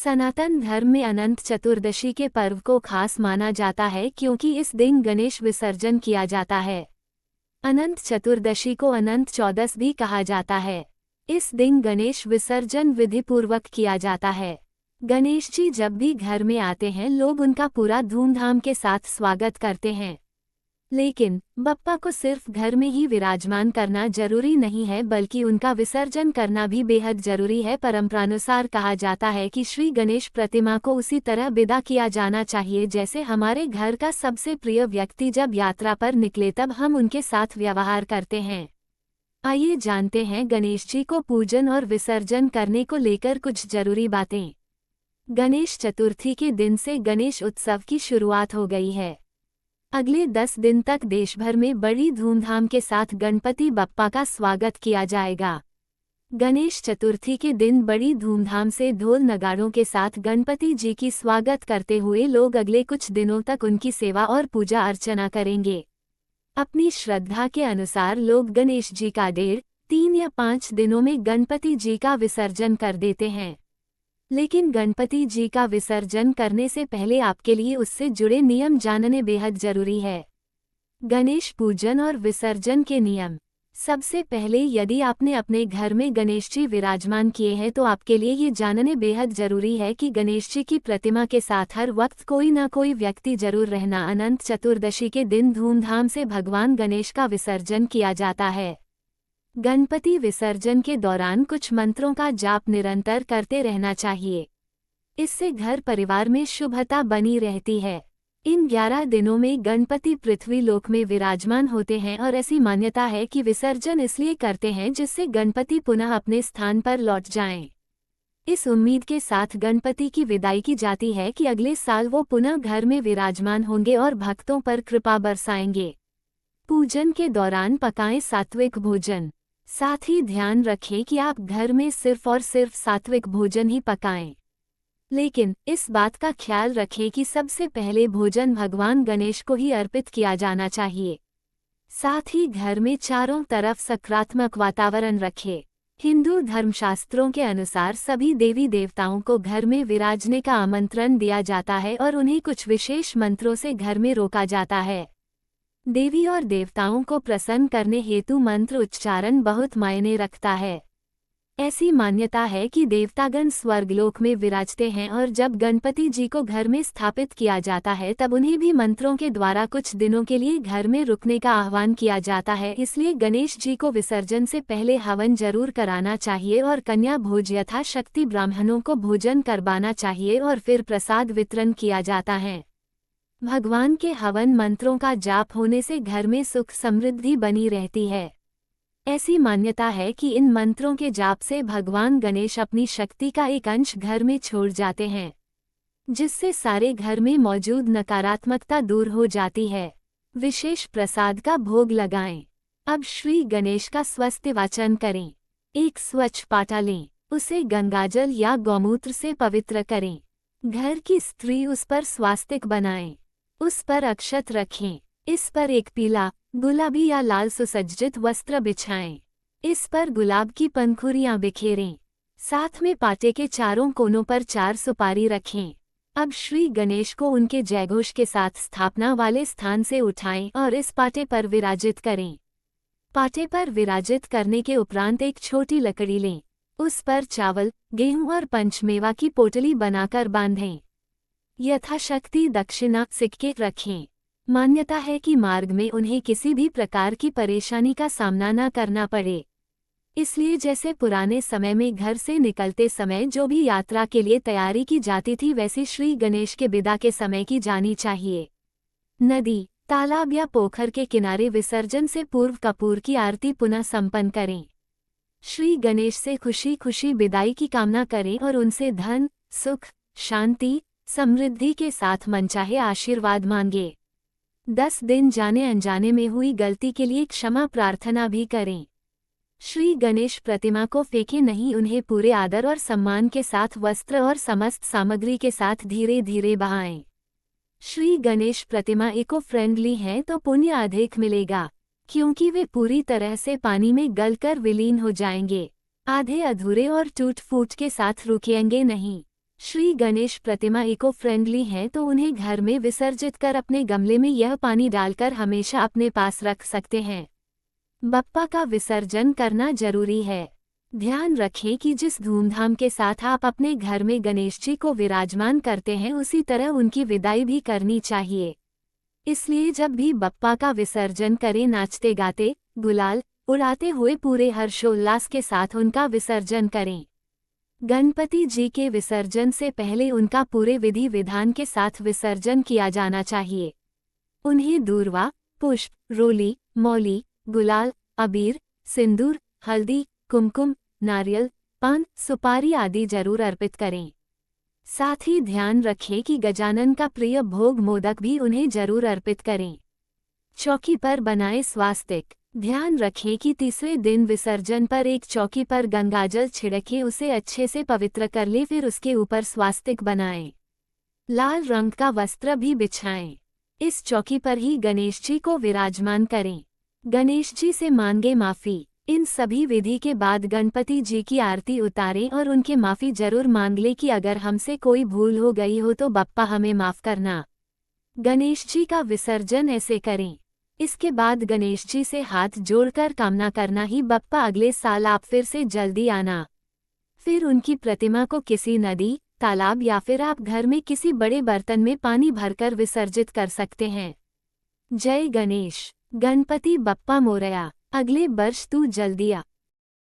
सनातन धर्म में अनंत चतुर्दशी के पर्व को खास माना जाता है क्योंकि इस दिन गणेश विसर्जन किया जाता है। अनंत चतुर्दशी को अनंत चौदस भी कहा जाता है। इस दिन गणेश विसर्जन विधिपूर्वक किया जाता है। गणेश जी जब भी घर में आते हैं लोग उनका पूरा धूमधाम के साथ स्वागत करते हैं। लेकिन बप्पा को सिर्फ घर में ही विराजमान करना जरूरी नहीं है, बल्कि उनका विसर्जन करना भी बेहद जरूरी है। परंपरानुसार कहा जाता है कि श्री गणेश प्रतिमा को उसी तरह विदा किया जाना चाहिए जैसे हमारे घर का सबसे प्रिय व्यक्ति जब यात्रा पर निकले तब हम उनके साथ व्यवहार करते हैं। आइए जानते हैं गणेश जी को पूजन और विसर्जन करने को लेकर कुछ जरूरी बातें। गणेश चतुर्थी के दिन से गणेश उत्सव की शुरुआत हो गई है। अगले 10 दिन तक देश भर में बड़ी धूमधाम के साथ गणपति बप्पा का स्वागत किया जाएगा। गणेश चतुर्थी के दिन बड़ी धूमधाम से ढोल नगाड़ों के साथ गणपति जी की स्वागत करते हुए लोग अगले कुछ दिनों तक उनकी सेवा और पूजा अर्चना करेंगे। अपनी श्रद्धा के अनुसार लोग गणेश जी का 1.5, 3 या 5 दिनों में गणपति जी का विसर्जन कर देते हैं। लेकिन गणपति जी का विसर्जन करने से पहले आपके लिए उससे जुड़े नियम जानने बेहद जरूरी है। गणेश पूजन और विसर्जन के नियम। सबसे पहले यदि आपने अपने घर में गणेश जी विराजमान किए हैं तो आपके लिए ये जानने बेहद जरूरी है कि गणेश जी की प्रतिमा के साथ हर वक्त कोई ना कोई व्यक्ति जरूर रहना। अनंत चतुर्दशी के दिन धूमधाम से भगवान गणेश का विसर्जन किया जाता है। गणपति विसर्जन के दौरान कुछ मंत्रों का जाप निरंतर करते रहना चाहिए। इससे घर परिवार में शुभता बनी रहती है। इन 11 दिनों में गणपति पृथ्वी लोक में विराजमान होते हैं और ऐसी मान्यता है कि विसर्जन इसलिए करते हैं जिससे गणपति पुनः अपने स्थान पर लौट जाएं। इस उम्मीद के साथ गणपति की विदाई की जाती है कि अगले साल वो पुनः घर में विराजमान होंगे और भक्तों पर कृपा बरसाएंगे। पूजन के दौरान पकाएं सात्विक भोजन। साथ ही ध्यान रखें कि आप घर में सिर्फ और सिर्फ सात्विक भोजन ही पकाएं। लेकिन इस बात का ख्याल रखें कि सबसे पहले भोजन भगवान गणेश को ही अर्पित किया जाना चाहिए। साथ ही घर में चारों तरफ सकारात्मक वातावरण रखें। हिंदू धर्मशास्त्रों के अनुसार सभी देवी देवताओं को घर में विराजने का आमंत्रण दिया जाता है और उन्हें कुछ विशेष मंत्रों से घर में रोका जाता है। देवी और देवताओं को प्रसन्न करने हेतु मंत्र उच्चारण बहुत मायने रखता है। ऐसी मान्यता है कि देवतागण स्वर्गलोक में विराजते हैं और जब गणपति जी को घर में स्थापित किया जाता है तब उन्हें भी मंत्रों के द्वारा कुछ दिनों के लिए घर में रुकने का आह्वान किया जाता है। इसलिए गणेश जी को विसर्जन से पहले हवन जरूर कराना चाहिए और कन्या भोज यथाशक्ति ब्राह्मणों को भोजन करवाना चाहिए और फिर प्रसाद वितरण किया जाता है। भगवान के हवन मंत्रों का जाप होने से घर में सुख समृद्धि बनी रहती है। ऐसी मान्यता है कि इन मंत्रों के जाप से भगवान गणेश अपनी शक्ति का एक अंश घर में छोड़ जाते हैं, जिससे सारे घर में मौजूद नकारात्मकता दूर हो जाती है। विशेष प्रसाद का भोग लगाएं। अब श्री गणेश का स्वस्ति वाचन करें। एक स्वच्छ पाटा लें, उसे गंगाजल या गौमूत्र से पवित्र करें। घर की स्त्री उस पर स्वास्तिक बनाएं। उस पर अक्षत रखें। इस पर एक पीला, गुलाबी या लाल सुसज्जित वस्त्र बिछाएं। इस पर गुलाब की पंखुड़ियां बिखेरें। साथ में पाटे के चारों कोनों पर 4 सुपारी रखें। अब श्री गणेश को उनके जयघोष के साथ स्थापना वाले स्थान से उठाएं और इस पाटे पर विराजित करें। पाटे पर विराजित करने के उपरांत एक छोटी लकड़ी लें। उस पर चावल, गेहूं और पंचमेवा की पोटली बनाकर बांधें। यथाशक्ति दक्षिणा सिक्के रखें। मान्यता है कि मार्ग में उन्हें किसी भी प्रकार की परेशानी का सामना न करना पड़े, इसलिए जैसे पुराने समय में घर से निकलते समय जो भी यात्रा के लिए तैयारी की जाती थी वैसी श्री गणेश के विदा के समय की जानी चाहिए। नदी, तालाब या पोखर के किनारे विसर्जन से पूर्व कपूर की आरती पुनः संपन्न करें। श्री गणेश से खुशी खुशी विदाई की कामना करें और उनसे धन, सुख, शांति, समृद्धि के साथ मनचाहे आशीर्वाद मांगे। 10 दिन जाने अनजाने में हुई गलती के लिए क्षमा प्रार्थना भी करें। श्री गणेश प्रतिमा को फेंके नहीं, उन्हें पूरे आदर और सम्मान के साथ वस्त्र और समस्त सामग्री के साथ धीरे धीरे बहाएं। श्री गणेश प्रतिमा इको फ्रेंडली हैं तो पुण्य अधिक मिलेगा, क्योंकि वे पूरी तरह से पानी में गलकर विलीन हो जाएंगे। आधे अधूरे और टूट फूट के साथ रुकेंगे नहीं। श्री गणेश प्रतिमा इको फ्रेंडली है, तो उन्हें घर में विसर्जित कर अपने गमले में यह पानी डालकर हमेशा अपने पास रख सकते हैं। बप्पा का विसर्जन करना जरूरी है। ध्यान रखें कि जिस धूमधाम के साथ आप अपने घर में गणेश जी को विराजमान करते हैं, उसी तरह उनकी विदाई भी करनी चाहिए। इसलिए जब भी बप्पा का विसर्जन करें, नाचते गाते, गुलाल उड़ाते हुए पूरे हर्षोल्लास के साथ उनका विसर्जन करें। गणपति जी के विसर्जन से पहले उनका पूरे विधि विधान के साथ विसर्जन किया जाना चाहिए। उन्हें दूर्वा, पुष्प, रोली, मौली, गुलाल, अबीर, सिंदूर, हल्दी, कुमकुम, नारियल, पान, सुपारी आदि जरूर अर्पित करें। साथ ही ध्यान रखें कि गजानन का प्रिय भोग मोदक भी उन्हें जरूर अर्पित करें। चौकी पर बनाए स्वास्तिक। ध्यान रखें कि तीसरे दिन विसर्जन पर एक चौकी पर गंगाजल छिड़के उसे अच्छे से पवित्र कर ले, फिर उसके ऊपर स्वास्तिक बनाएं। लाल रंग का वस्त्र भी बिछाएं। इस चौकी पर ही गणेश जी को विराजमान करें। गणेश जी से मांगे माफी। इन सभी विधि के बाद गणपति जी की आरती उतारें और उनके माफी जरूर मांग ले कि अगर हमसे कोई भूल हो गई हो तो बप्पा हमें माफ करना। गणेश जी का विसर्जन ऐसे करें। इसके बाद गणेश जी से हाथ जोड़कर कामना करना ही बप्पा अगले साल आप फिर से जल्दी आना। फिर उनकी प्रतिमा को किसी नदी, तालाब या फिर आप घर में किसी बड़े बर्तन में पानी भरकर विसर्जित कर सकते हैं। जय गणेश। गणपति बप्पा मोरया। अगले वर्ष तू जल्दी आ।